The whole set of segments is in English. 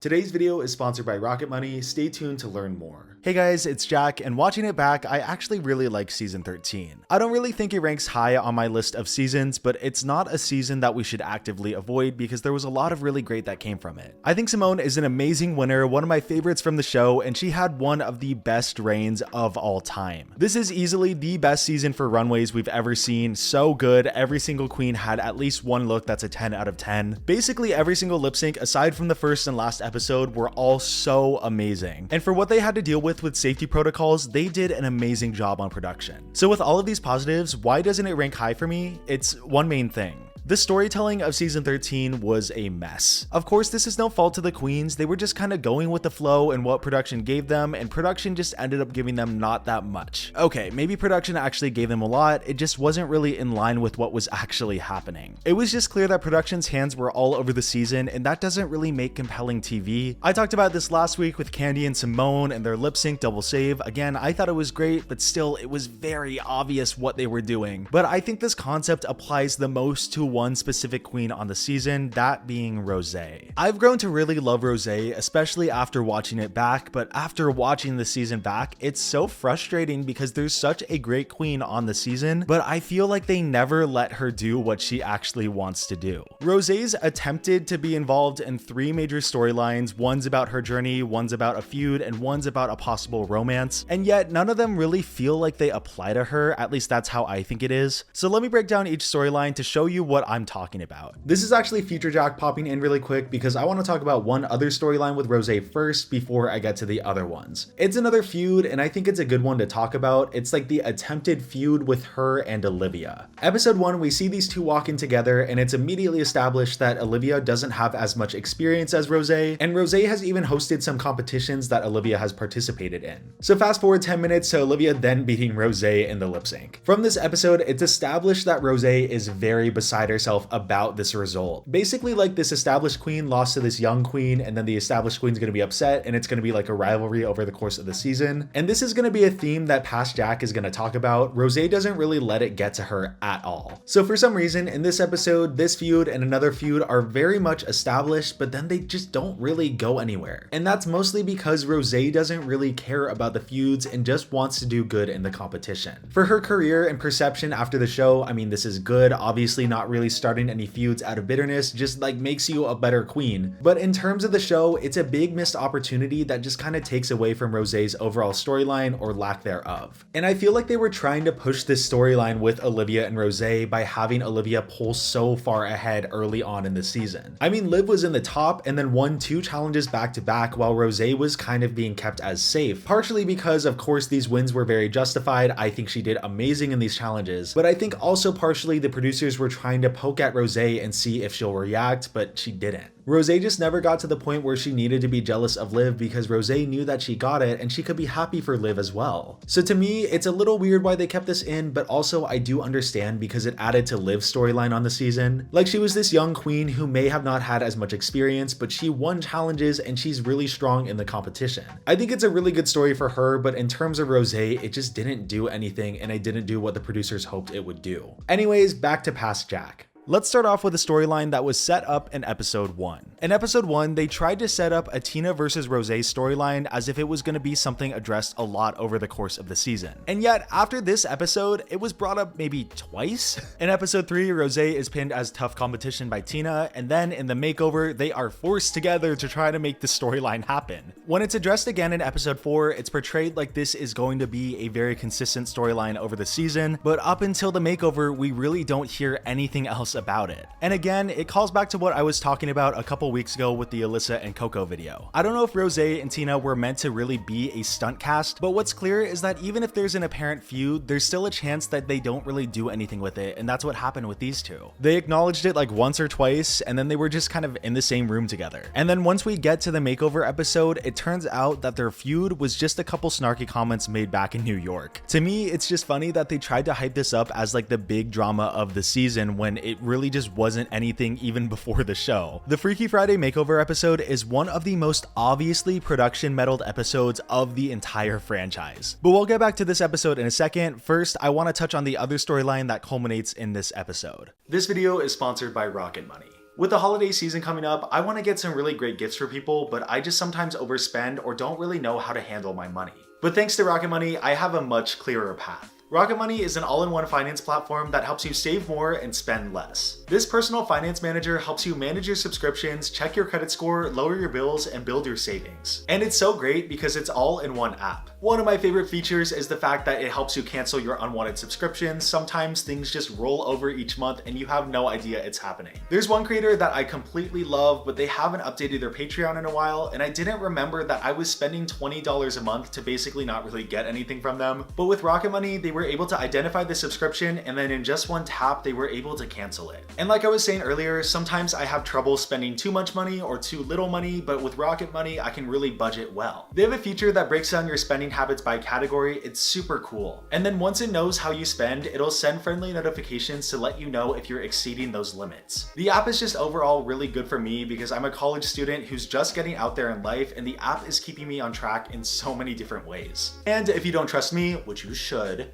Today's video is sponsored by Rocket Money. Stay tuned to learn more. Hey guys, it's Jack, and watching it back, I actually really like season 13. I don't really think it ranks high on my list of seasons, but it's not a season that we should actively avoid because there was a lot of really great that came from it. I think Simone is an amazing winner, one of my favorites from the show, and she had one of the best reigns of all time. This is easily the best season for runways we've ever seen. So good. Every single queen had at least one look that's a 10 out of 10. Basically every single lip sync aside from the first and last episode were all so amazing. And for what they had to deal with safety protocols, they did an amazing job on production. So with all of these positives, why doesn't it rank high for me? It's one main thing. The storytelling of season 13 was a mess. Of course, this is no fault to the queens. They were just kind of going with the flow and what production gave them, and production just ended up giving them not that much. Okay, maybe production actually gave them a lot, it just wasn't really in line with what was actually happening. It was just clear that production's hands were all over the season, and that doesn't really make compelling TV. I talked about this last week with Candy and Simone and their lip sync double save. Again, I thought it was great, but still, it was very obvious what they were doing. But I think this concept applies the most to one specific queen on the season, that being Rosé. I've grown to really love Rosé, especially after watching it back, but after watching the season back, it's so frustrating because there's such a great queen on the season, but I feel like they never let her do what she actually wants to do. Rosé's attempted to be involved in 3 major storylines, one's about her journey, one's about a feud, and one's about a possible romance, and yet none of them really feel like they apply to her, at least that's how I think it is. So let me break down each storyline to show you what I'm talking about. This is actually Future Jack popping in really quick because I want to talk about one other storyline with Rosé first before I get to the other ones. It's another feud, and I think it's a good one to talk about. It's like the attempted feud with her and Olivia. Episode 1, we see these two walking together, and it's immediately established that Olivia doesn't have as much experience as Rosé, and Rosé has even hosted some competitions that Olivia has participated in. So fast forward 10 minutes to Olivia then beating Rosé in the lip sync. From this episode, it's established that Rosé is very beside herself about this result. Basically, like, this established queen lost to this young queen, and then the established queen's gonna be upset, and it's gonna be like a rivalry over the course of the season. And this is gonna be a theme that Past Jack is gonna talk about. Rosé doesn't really let it get to her at all. So for some reason, in this episode, this feud and another feud are very much established, but then they just don't really go anywhere. And that's mostly because Rosé doesn't really care about the feuds and just wants to do good in the competition. For her career and perception after the show, I mean, this is good. Obviously not really starting any feuds out of bitterness, just like makes you a better queen. But in terms of the show, it's a big missed opportunity that just kind of takes away from Rosé's overall storyline or lack thereof. And I feel like they were trying to push this storyline with Olivia and Rosé by having Olivia pull so far ahead early on in the season. I mean, Liv was in the top and then won 2 challenges back to back while Rosé was kind of being kept as safe, partially because of course these wins were very justified. I think she did amazing in these challenges, but I think also partially the producers were trying to poke at Rosé and see if she'll react, but she didn't. Rosé just never got to the point where she needed to be jealous of Liv because Rosé knew that she got it and she could be happy for Liv as well. So to me, it's a little weird why they kept this in, but also I do understand because it added to Liv's storyline on the season. Like, she was this young queen who may have not had as much experience, but she won challenges and she's really strong in the competition. I think it's a really good story for her, but in terms of Rosé, it just didn't do anything and it didn't do what the producers hoped it would do. Anyways, back to Past Jack. Let's start off with a storyline that was set up in episode 1. In episode 1, they tried to set up a Tina versus Rosé storyline as if it was going to be something addressed a lot over the course of the season. And yet, after this episode, it was brought up maybe twice. In episode 3, Rosé is pinned as tough competition by Tina, and then in the makeover, they are forced together to try to make the storyline happen. When it's addressed again in episode 4, it's portrayed like this is going to be a very consistent storyline over the season, but up until the makeover, we really don't hear anything else about it. And again, it calls back to what I was talking about a couple weeks ago with the Alyssa and Coco video. I don't know if Rosé and Tina were meant to really be a stunt cast, but what's clear is that even if there's an apparent feud, there's still a chance that they don't really do anything with it, and that's what happened with these two. They acknowledged it like once or twice, and then they were just kind of in the same room together. And then once we get to the makeover episode, it turns out that their feud was just a couple snarky comments made back in New York. To me, it's just funny that they tried to hype this up as like the big drama of the season when it really just wasn't anything even before the show. The Freaky Friday makeover episode is one of the most obviously production meddled episodes of the entire franchise. But we'll get back to this episode in a second. First, I want to touch on the other storyline that culminates in this episode. This video is sponsored by Rocket Money. With the holiday season coming up, I want to get some really great gifts for people, but I just sometimes overspend or don't really know how to handle my money. But thanks to Rocket Money, I have a much clearer path. Rocket Money is an all-in-one finance platform that helps you save more and spend less. This personal finance manager helps you manage your subscriptions, check your credit score, lower your bills, and build your savings. And it's so great because it's all in one app. One of my favorite features is the fact that it helps you cancel your unwanted subscriptions. Sometimes things just roll over each month and you have no idea it's happening. There's one creator that I completely love, but they haven't updated their Patreon in a while, and I didn't remember that I was spending $20 a month to basically not really get anything from them. But with Rocket Money, they were able to identify the subscription, and then in just one tap, they were able to cancel it. And like I was saying earlier, sometimes I have trouble spending too much money or too little money, but with Rocket Money, I can really budget well. They have a feature that breaks down your spending habits by category. It's super cool. And then once it knows how you spend, it'll send friendly notifications to let you know if you're exceeding those limits. The app is just overall really good for me because I'm a college student who's just getting out there in life, and the app is keeping me on track in so many different ways. And if you don't trust me, which you should,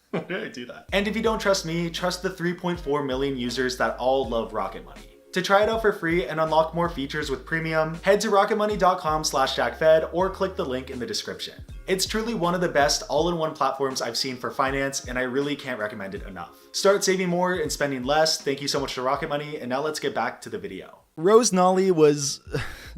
why did I do that? And if you don't trust me, trust the 3.4 million users that all love Rocket Money. To try it out for free and unlock more features with premium, head to rocketmoney.com/JackFed or click the link in the description. It's truly one of the best all-in-one platforms I've seen for finance, and I really can't recommend it enough. Start saving more and spending less. Thank you so much to Rocket Money, and now let's get back to the video. Rose Denali was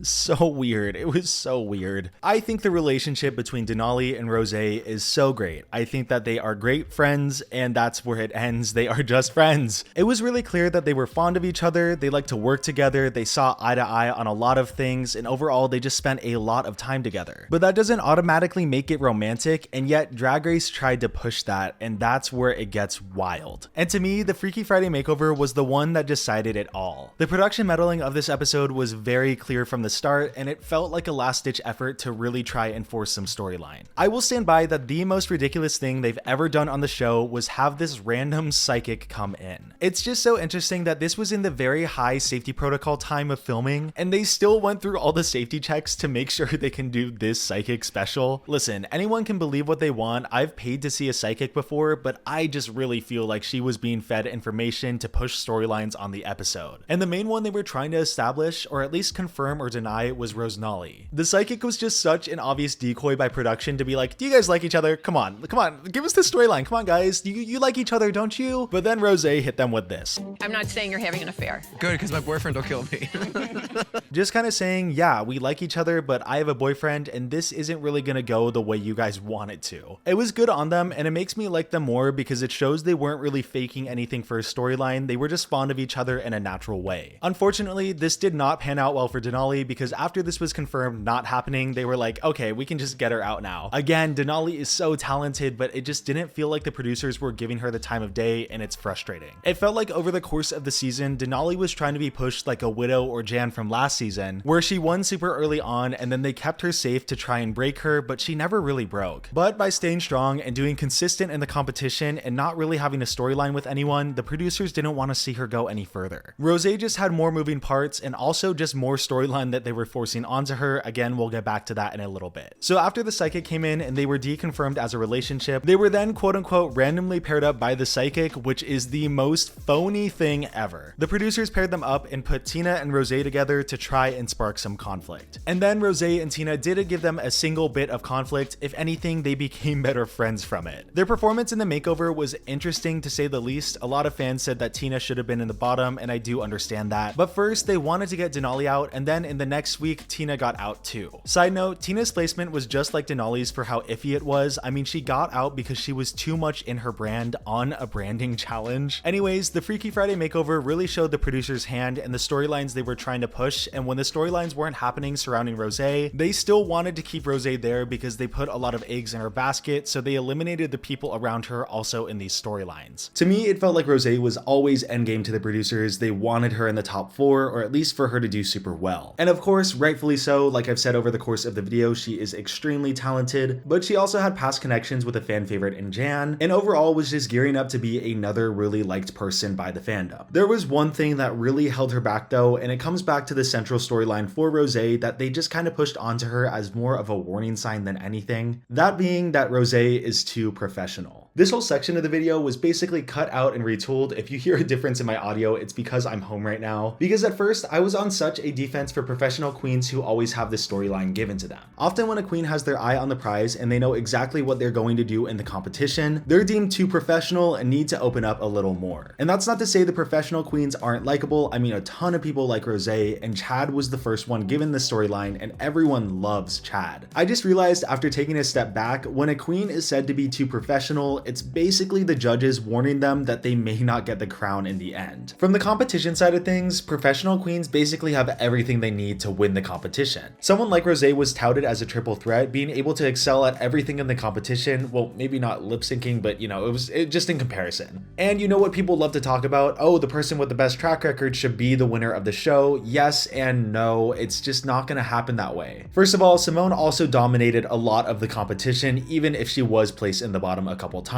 so weird. It was so weird. I think the relationship between Denali and Rosé is so great. I think that they are great friends, and that's where it ends. They are just friends. It was really clear that they were fond of each other. They like to work together. They saw eye to eye on a lot of things, and overall, they just spent a lot of time together. But that doesn't automatically make it romantic, and yet Drag Race tried to push that, and that's where it gets wild. And to me, the Freaky Friday makeover was the one that decided it all. The production meddling of this episode was very clear from the start, and it felt like a last-ditch effort to really try and force some storyline. I will stand by that the most ridiculous thing they've ever done on the show was have this random psychic come in. It's just so interesting that this was in the very high safety protocol time of filming, and they still went through all the safety checks to make sure they can do this psychic special. Listen, anyone can believe what they want. I've paid to see a psychic before, but I just really feel like she was being fed information to push storylines on the episode. And the main one they were trying to establish, or at least confirm or deny, was Rosé Denali. The psychic was just such an obvious decoy by production to be like, do you guys like each other? Come on, give us the storyline. Come on, guys, you like each other, don't you? But then Rosé hit them with this. I'm not saying you're having an affair. Good, because my boyfriend will kill me. Just kind of saying, yeah, we like each other, but I have a boyfriend, and this isn't really gonna go the way you guys want it to. It was good on them, and it makes me like them more because it shows they weren't really faking anything for a storyline. They were just fond of each other in a natural way. Unfortunately, this did not pan out well for Denali because after this was confirmed not happening, they were like, okay, we can just get her out now. Again, Denali is so talented, but it just didn't feel like the producers were giving her the time of day, and it's frustrating. It felt like over the course of the season, Denali was trying to be pushed like a Widow or Jan from last season, where she won super early on and then they kept her safe to try and break her, but she never really broke. But by staying strong and doing consistent in the competition and not really having a storyline with anyone, the producers didn't want to see her go any further. Rosé just had more moving parts and also just more storyline that they were forcing onto her. Again, we'll get back to that in a little bit. So after the psychic came in and they were deconfirmed as a relationship, they were then quote unquote randomly paired up by the psychic, which is the most phony thing ever. The producers paired them up and put Tina and Rosé together to try and spark some conflict. And then Rosé and Tina didn't give them a single bit of conflict. If anything, they became better friends from it. Their performance in the makeover was interesting to say the least. A lot of fans said that Tina should have been in the bottom, and I do understand that. But first, they wanted to get Denali out, and then in the next week, Tina got out too. Side note, Tina's placement was just like Denali's for how iffy it was. I mean, she got out because she was too much in her brand on a branding challenge. Anyways, the Freaky Friday makeover really showed the producers' hand and the storylines they were trying to push, and when the storylines weren't happening surrounding Rosé, they still wanted to keep Rosé there because they put a lot of eggs in her basket, so they eliminated the people around her also in these storylines. To me, it felt like Rosé was always endgame to the producers. They wanted her in the top 4, or at least for her to do super well. And of course, rightfully so, like I've said over the course of the video, she is extremely talented, but she also had past connections with a fan favorite in Jan, and overall was just gearing up to be another really liked person by the fandom. There was one thing that really held her back though, and it comes back to the central storyline for Rosé that they just kind of pushed onto her as more of a warning sign than anything. That being that Rosé is too professional. This whole section of the video was basically cut out and retooled. If you hear a difference in my audio, it's because I'm home right now. Because at first, I was on such a defense for professional queens who always have this storyline given to them. Often when a queen has their eye on the prize and they know exactly what they're going to do in the competition, they're deemed too professional and need to open up a little more. And that's not to say the professional queens aren't likable. I mean, a ton of people like Rosé, and Chad was the first one given the storyline, and everyone loves Chad. I just realized after taking a step back, when a queen is said to be too professional, it's basically the judges warning them that they may not get the crown in the end. From the competition side of things, professional queens basically have everything they need to win the competition. Someone like Rosé was touted as a triple threat, being able to excel at everything in the competition. Well, maybe not lip syncing, but you know, it just in comparison. And you know what people love to talk about? Oh, the person with the best track record should be the winner of the show. Yes and no, it's just not gonna happen that way. First of all, Simone also dominated a lot of the competition, even if she was placed in the bottom a couple times.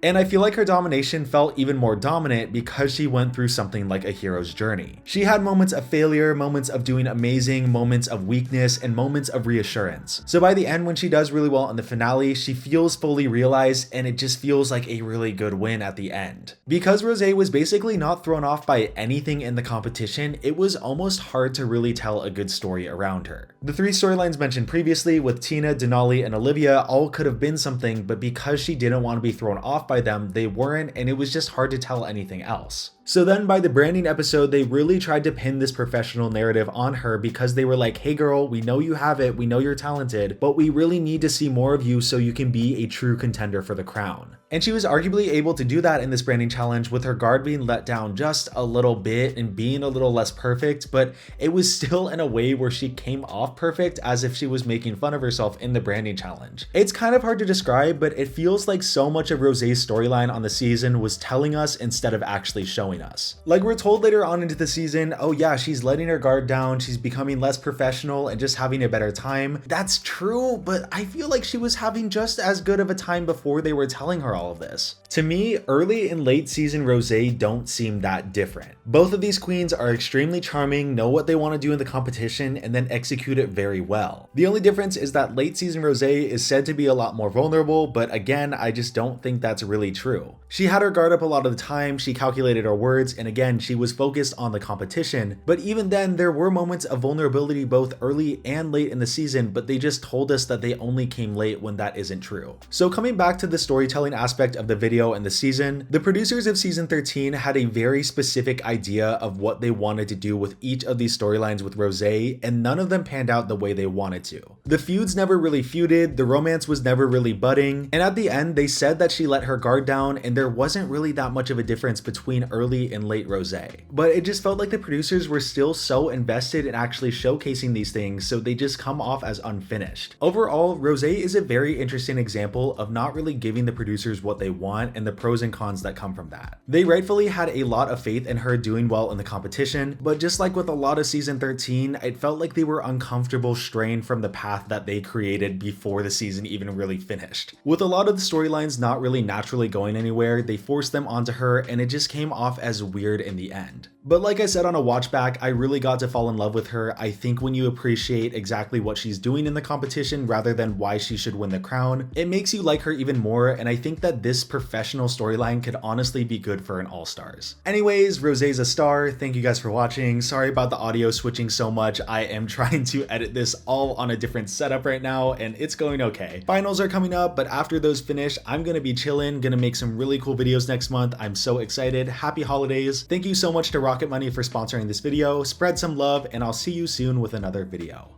And I feel like her domination felt even more dominant because she went through something like a hero's journey. She had moments of failure, moments of doing amazing, moments of weakness, and moments of reassurance. So by the end, when she does really well in the finale, she feels fully realized, and it just feels like a really good win at the end. Because Rosé was basically not thrown off by anything in the competition, it was almost hard to really tell a good story around her. The three storylines mentioned previously with Tina, Denali, and Olivia all could have been something, but because she didn't want to be thrown off by them, they weren't, and it was just hard to tell anything else. So then by the branding episode, they really tried to pin this professional narrative on her because they were like, hey girl, we know you have it, we know you're talented, but we really need to see more of you so you can be a true contender for the crown. And she was arguably able to do that in this branding challenge with her guard being let down just a little bit and being a little less perfect, but it was still in a way where she came off perfect as if she was making fun of herself in the branding challenge. It's kind of hard to describe, but it feels like so much of Rosé's storyline on the season was telling us instead of actually showing us. Like we're told later on into the season, oh yeah, she's letting her guard down, she's becoming less professional and just having a better time. That's true, but I feel like she was having just as good of a time before they were telling her all of this. To me, early and late season Rosé don't seem that different. Both of these queens are extremely charming, know what they want to do in the competition, and then execute it very well. The only difference is that late season Rosé is said to be a lot more vulnerable, but again, I just don't think that's really true. She had her guard up a lot of the time, she calculated her words, and again, she was focused on the competition, but even then, there were moments of vulnerability both early and late in the season, but they just told us that they only came late when that isn't true. So coming back to the storytelling aspect of the video and the season, the producers of season 13 had a very specific idea of what they wanted to do with each of these storylines with Rosé, and none of them panned out the way they wanted to. The feuds never really feuded, the romance was never really budding, and at the end, they said that she let her guard down, and there wasn't really that much of a difference between early and late Rosé. But it just felt like the producers were still so invested in actually showcasing these things, so they just come off as unfinished. Overall, Rosé is a very interesting example of not really giving the producers what they want and the pros and cons that come from that. They rightfully had a lot of faith in her doing well in the competition, but just like with a lot of season 13, it felt like they were uncomfortable straying from the path that they created before the season even really finished. With a lot of the storylines not really naturally going anywhere, they forced them onto her, and it just came off as weird in the end. But like I said on a watch back, I really got to fall in love with her. I think when you appreciate exactly what she's doing in the competition rather than why she should win the crown, it makes you like her even more, and I think that this professional storyline could honestly be good for an All-Stars. Anyways, Rosé's a star. Thank you guys for watching. Sorry about the audio switching so much. I am trying to edit this all on a different setup right now, and it's going okay. Finals are coming up, but after those finish, I'm gonna be chilling, gonna make some really cool videos next month. I'm so excited. Happy holidays. Thank you so much to Rocket Money for sponsoring this video. Spread some love, and I'll see you soon with another video.